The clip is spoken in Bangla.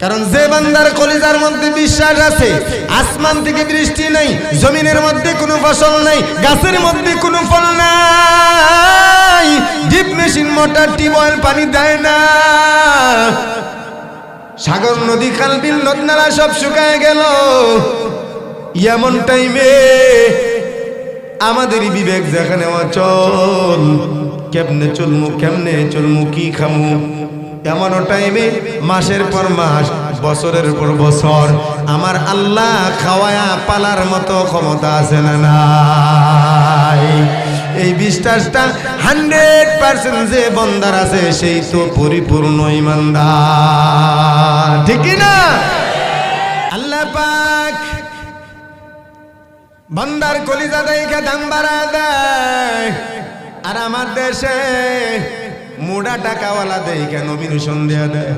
কারণ যে বান্দার কলিজার মধ্যে বিশ্বাস আছে আসমান থেকে বৃষ্টি নাই, জমিনের মধ্যে কোনো ফসল নাই, গাছের মধ্যে কোনো ফল নাই, ডিপ মেশিন মোটর টিউবওয়েল পানি দেয় না, সাগর নদী খাল বিল নদ নালা সব শুকায় গেল, এমন টাইমে আমাদের বিবেক যেখানে অচল, কেমনে চলমু কি খামু, এমন টাইমে মাসের পর মাস বছরের পর বছর আমার আল্লাহ খাওয়ায়া পালার মতো ক্ষমতা আছে না নাই? এই বিশ্বাসটা 100% যে বন্দার আছে সেই তো পরিপূর্ণ ঈমানদার, ঠিক না? আল্লাহ পাক বান্দার কলিজা দেখে দাম বাড়া দেয়, আর আমার দেশে মোড়া টাকাওয়ালা দেখে নমিনেশন দেয়া দেয়।